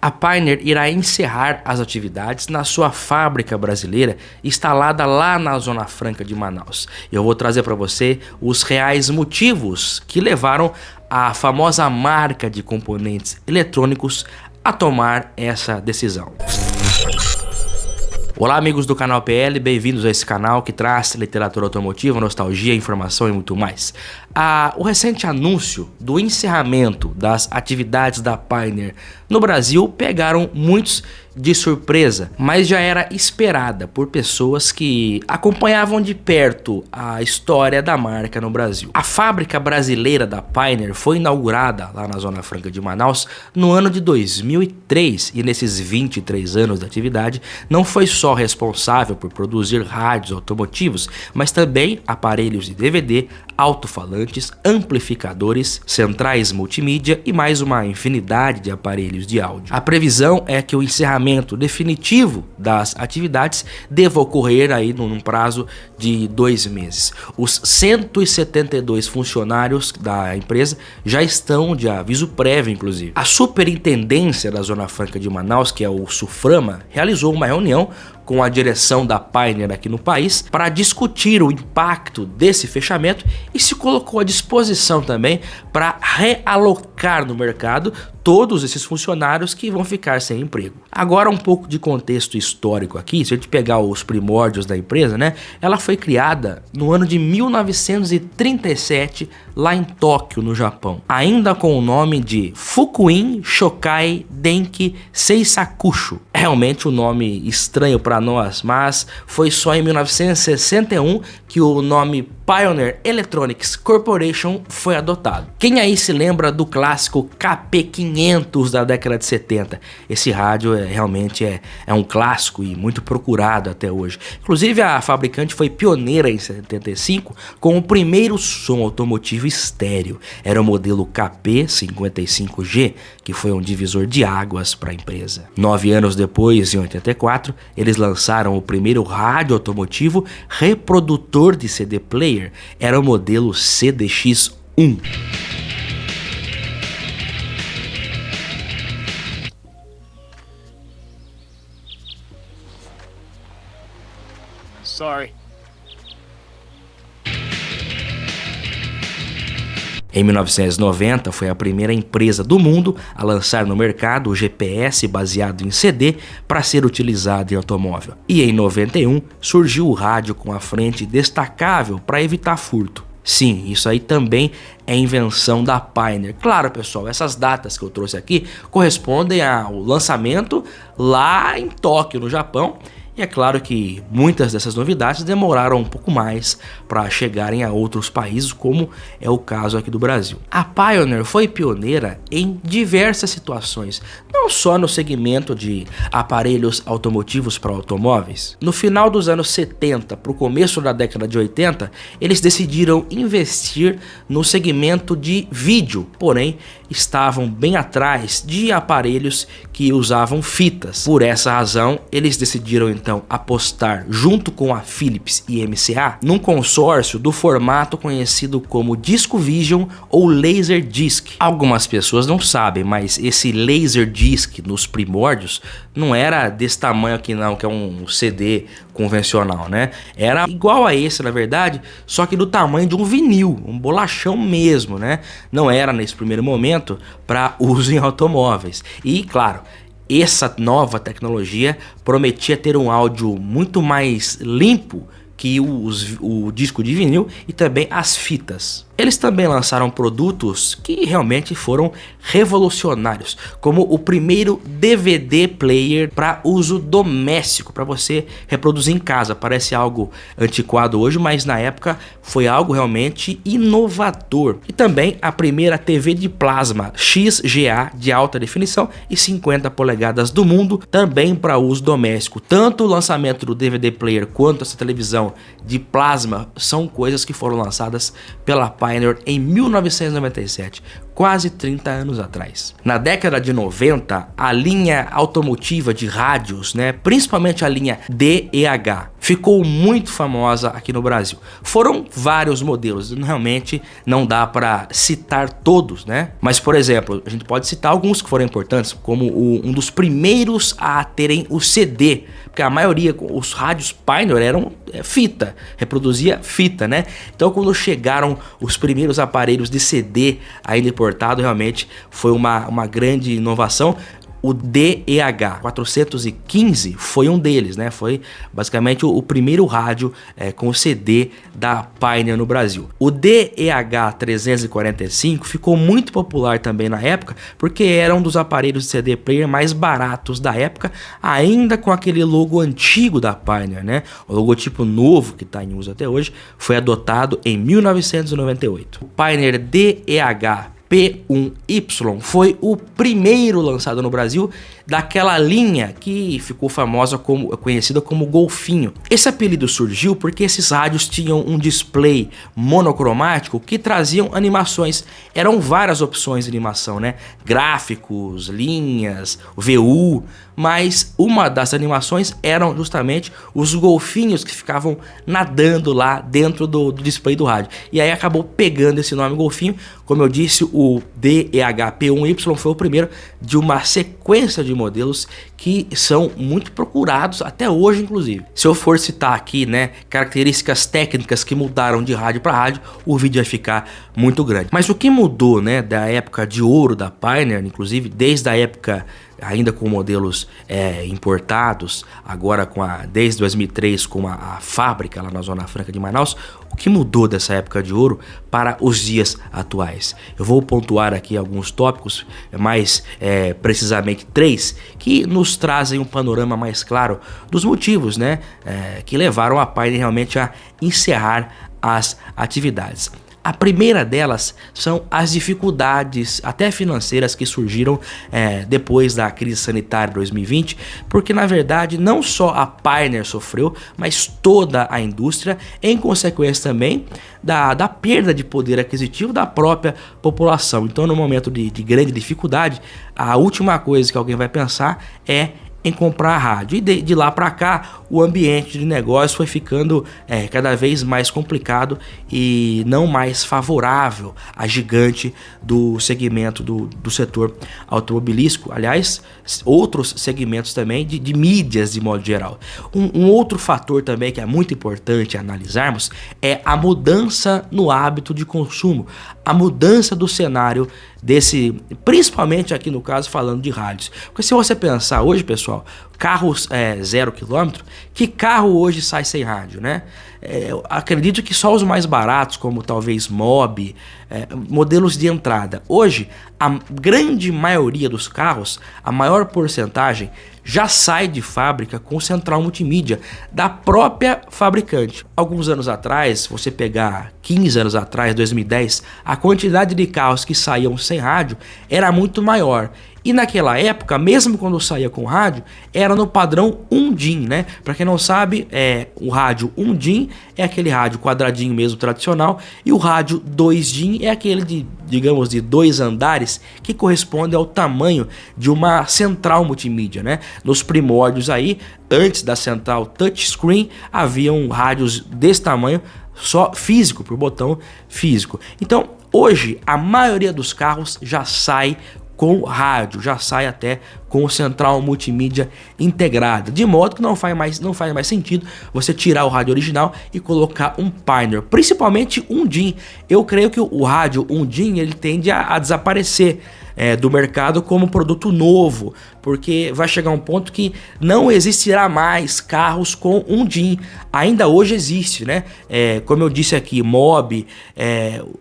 A Pioneer irá encerrar as atividades na sua fábrica brasileira instalada lá na Zona Franca de Manaus. Eu vou trazer para você os reais motivos que levaram a famosa marca de componentes eletrônicos a tomar essa decisão. Olá amigos do canal PL, bem-vindos a esse canal que traz literatura automotiva, nostalgia, informação e muito mais. O recente anúncio do encerramento das atividades da Pioneer no Brasil pegaram muitos de surpresa, mas já era esperada por pessoas que acompanhavam de perto a história da marca no Brasil. A fábrica brasileira da Pioneer foi inaugurada lá na Zona Franca de Manaus no ano de 2003 e nesses 23 anos de atividade não foi só responsável por produzir rádios automotivos, mas também aparelhos de DVD, alto-falantes, amplificadores, centrais multimídia e mais uma infinidade de aparelhos de áudio. A previsão é que o encerramento definitivo das atividades deva ocorrer aí num prazo de 2 meses. Os 172 funcionários da empresa já estão de aviso prévio, inclusive. A Superintendência da Zona Franca de Manaus, que é o SUFRAMA, realizou uma reunião com a direção da Pioneer aqui no país para discutir o impacto desse fechamento e se colocou à disposição também para realocar no mercado todos esses funcionários que vão ficar sem emprego. Agora um pouco de contexto histórico aqui, se a gente pegar os primórdios da empresa, né? Ela foi criada no ano de 1937 lá em Tóquio, no Japão, ainda com o nome de Fukuin Shokai Denki Seisakusho. Realmente um nome estranho para nós, mas foi só em 1961 que o nome Pioneer Electronics Corporation foi adotado. Quem aí se lembra do clássico KP500 da década de 70? Esse rádio realmente é um clássico e muito procurado até hoje. Inclusive a fabricante foi pioneira em 75 com o primeiro som automotivo estéreo. Era o modelo KP55G, que foi um divisor de águas para a empresa. 9 anos depois, em 84, eles lançaram o primeiro rádio automotivo reprodutor de CD player. Era o modelo CDX-1. Sorry. Em 1990, foi a primeira empresa do mundo a lançar no mercado o GPS baseado em CD para ser utilizado em automóvel. E em 91, surgiu o rádio com a frente destacável para evitar furto. Sim, isso aí também é invenção da Pioneer. Claro, pessoal, essas datas que eu trouxe aqui correspondem ao lançamento lá em Tóquio, no Japão. E é claro que muitas dessas novidades demoraram um pouco mais para chegarem a outros países, como é o caso aqui do Brasil. A Pioneer foi pioneira em diversas situações, não só no segmento de aparelhos automotivos para automóveis. No final dos anos 70 para o começo da década de 80, eles decidiram investir no segmento de vídeo, porém estavam bem atrás de aparelhos que usavam fitas. Por essa razão, eles decidiram então apostar junto com a Philips e MCA num consórcio do formato conhecido como DiscoVision ou Laserdisc. Algumas pessoas não sabem, mas esse Laserdisc nos primórdios não era desse tamanho aqui não, que é um CD convencional, né? Era igual a esse, na verdade, só que do tamanho de um vinil, um bolachão mesmo, né? Não era nesse primeiro momento para uso em automóveis. E claro, essa nova tecnologia prometia ter um áudio muito mais limpo que o disco de vinil e também as fitas. Eles também lançaram produtos que realmente foram revolucionários, como o primeiro DVD player para uso doméstico, para você reproduzir em casa. Parece algo antiquado hoje, mas na época foi algo realmente inovador. E também a primeira TV de plasma XGA de alta definição e 50 polegadas do mundo, também para uso doméstico. Tanto o lançamento do DVD player quanto essa televisão de plasma são coisas que foram lançadas pela Pioneer em 1997, quase 30 anos atrás. Na década de 90, a linha automotiva de rádios, principalmente a linha D e H, ficou muito famosa aqui no Brasil. Foram vários modelos, realmente não dá para citar todos, né? Mas, por exemplo, a gente pode citar alguns que foram importantes, como um dos primeiros a terem o CD, porque a maioria, os rádios Pioneer eram fita, reproduzia fita, né? Então, quando chegaram os primeiros aparelhos de CD ainda importado, realmente foi uma grande inovação. O DEH 415 foi um deles, né? Foi basicamente o primeiro rádio com CD da Pioneer no Brasil. O DEH 345 ficou muito popular também na época, porque era um dos aparelhos de CD player mais baratos da época, ainda com aquele logo antigo da Pioneer, né? O logotipo novo que está em uso até hoje foi adotado em 1998. O Pioneer DEH P1Y foi o primeiro lançado no Brasil daquela linha que ficou conhecida como Golfinho. Esse apelido surgiu porque esses rádios tinham um display monocromático que traziam animações. Eram várias opções de animação, né? Gráficos, linhas, VU, mas uma das animações eram justamente os golfinhos que ficavam nadando lá dentro do display do rádio. E aí acabou pegando esse nome golfinho. Como eu disse, o DEH-P1Y foi o primeiro de uma sequência de modelos que são muito procurados até hoje, inclusive. Se eu for citar aqui, né, características técnicas que mudaram de rádio para rádio, o vídeo vai ficar muito grande. Mas o que mudou, né, da época de ouro da Pioneer, inclusive desde a época ainda com modelos importados, agora desde 2003 com a fábrica lá na Zona Franca de Manaus, o que mudou dessa época de ouro para os dias atuais? Eu vou pontuar aqui alguns tópicos, mais precisamente 3, que nos trazem um panorama mais claro dos motivos, né, que levaram a Pioneer realmente a encerrar as atividades. A primeira delas são as dificuldades até financeiras que surgiram depois da crise sanitária de 2020, porque na verdade não só a Pioneer sofreu, mas toda a indústria, em consequência também da perda de poder aquisitivo da própria população. Então, no momento de grande dificuldade, a última coisa que alguém vai pensar é em comprar rádio. E de lá para cá, o ambiente de negócio foi ficando cada vez mais complicado e não mais favorável a gigante do segmento do setor automobilístico. Aliás, outros segmentos também de mídias de modo geral. Um outro fator também que é muito importante analisarmos é a mudança no hábito de consumo, a mudança do cenário principalmente aqui no caso falando de rádios. Porque se você pensar hoje, pessoal, carros 0 km, que carro hoje sai sem rádio, né? Acredito que só os mais baratos, como talvez Mobi, modelos de entrada. Hoje, a grande maioria dos carros, a maior porcentagem, já sai de fábrica com central multimídia da própria fabricante. Alguns anos atrás, você pegar 15 anos atrás, 2010, a quantidade de carros que saíam sem rádio era muito maior. E naquela época, mesmo quando saía com rádio, era no padrão 1 DIN, né? Para quem não sabe, o rádio 1 DIN é aquele rádio quadradinho mesmo tradicional, e o rádio 2 DIN é aquele digamos, de 2 andares, que corresponde ao tamanho de uma central multimídia, né? Nos primórdios aí, antes da central touchscreen, haviam rádios desse tamanho, só físico, por botão físico. Então, hoje, a maioria dos carros já sai com rádio, já sai até com central multimídia integrada, de modo que não faz mais sentido você tirar o rádio original e colocar um Pioneer, principalmente um DIN. Eu creio que o rádio 1 DIN ele tende a desaparecer do mercado como produto novo, porque vai chegar um ponto que não existirá mais carros com 1 DIN. Ainda hoje existe, né? Como eu disse aqui, Mobi,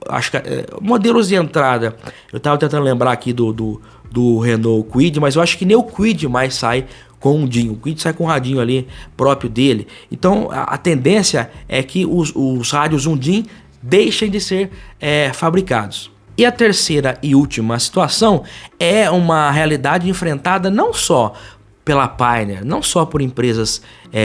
acho que modelos de entrada, eu estava tentando lembrar aqui do Renault Kwid, mas eu acho que nem o Kwid mais sai com um DIN. O Kwid sai com um radinho ali próprio dele. Então a tendência é que os rádios 1 DIN deixem de ser fabricados. E a terceira e última situação é uma realidade enfrentada não só pela Pioneer, não só por empresas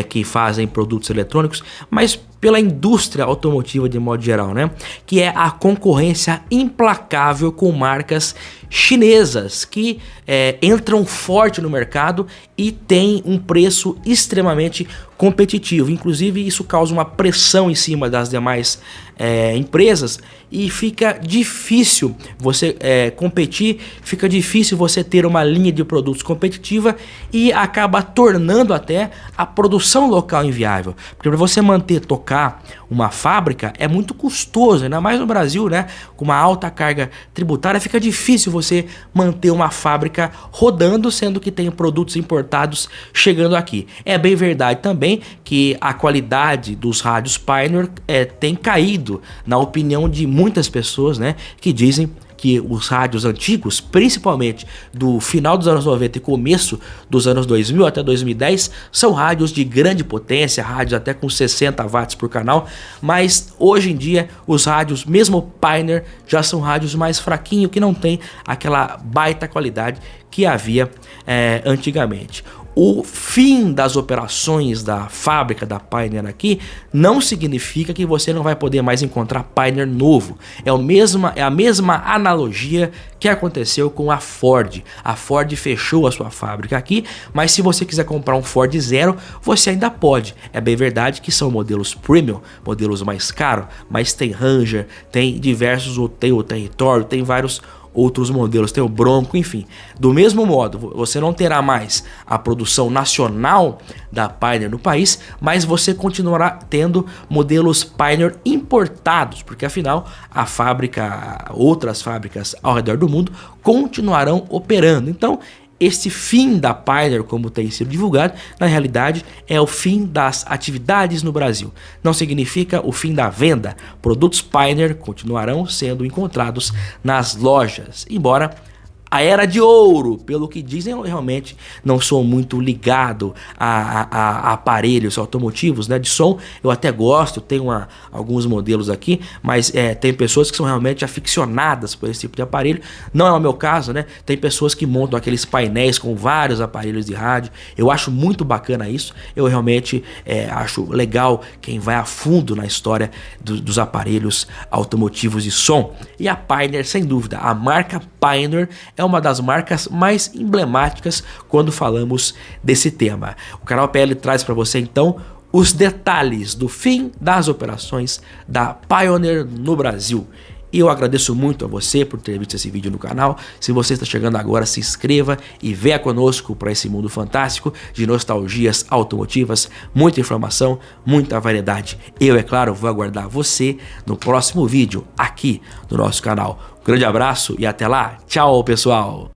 que fazem produtos eletrônicos, mas pela indústria automotiva de modo geral, né? Que é a concorrência implacável com marcas chinesas que entram forte no mercado e tem um preço extremamente competitivo. Inclusive isso causa uma pressão em cima das demais empresas e fica difícil você competir, fica difícil você ter uma linha de produtos competitiva e acaba tornando até a produção local inviável. Porque para você tocar uma fábrica é muito custoso, ainda mais no Brasil, né? Com uma alta carga tributária, fica difícil você manter uma fábrica rodando, sendo que tem produtos importados chegando aqui. É bem verdade também que a qualidade dos rádios Pioneer tem caído, na opinião de muitas pessoas, né? Que dizem que os rádios antigos, principalmente do final dos anos 90 e começo dos anos 2000 até 2010, são rádios de grande potência, rádios até com 60 watts por canal, mas hoje em dia os rádios, mesmo Pioneer, já são rádios mais fraquinhos, que não tem aquela baita qualidade que havia antigamente. O fim das operações da fábrica da Pioneer aqui não significa que você não vai poder mais encontrar Pioneer novo. É a mesma analogia que aconteceu com a Ford. A Ford fechou a sua fábrica aqui, mas se você quiser comprar um Ford Zero, você ainda pode. É bem verdade que são modelos premium, modelos mais caros, mas tem Ranger, tem diversos, tem o Território, tem vários outros modelos, tem o Bronco, enfim. Do mesmo modo, você não terá mais a produção nacional da Pioneer no país, mas você continuará tendo modelos Pioneer importados, porque afinal outras fábricas ao redor do mundo continuarão operando. Então, esse fim da Pioneer, como tem sido divulgado, na realidade é o fim das atividades no Brasil. Não significa o fim da venda. Produtos Pioneer continuarão sendo encontrados nas lojas, embora a era de ouro, pelo que dizem, eu realmente não sou muito ligado a aparelhos automotivos, né, de som. Eu até gosto, tenho alguns modelos aqui, mas tem pessoas que são realmente aficionadas por esse tipo de aparelho. Não é o meu caso, né? Tem pessoas que montam aqueles painéis com vários aparelhos de rádio. Eu acho muito bacana isso. Eu realmente acho legal quem vai a fundo na história dos aparelhos automotivos de som. E a Pioneer, sem dúvida, a marca Pioneer é uma das marcas mais emblemáticas quando falamos desse tema. O canal PL traz para você então os detalhes do fim das operações da Pioneer no Brasil. E eu agradeço muito a você por ter visto esse vídeo no canal. Se você está chegando agora, se inscreva e venha conosco para esse mundo fantástico de nostalgias automotivas, muita informação, muita variedade. Eu, é claro, vou aguardar você no próximo vídeo aqui no nosso canal. Um grande abraço e até lá. Tchau, pessoal!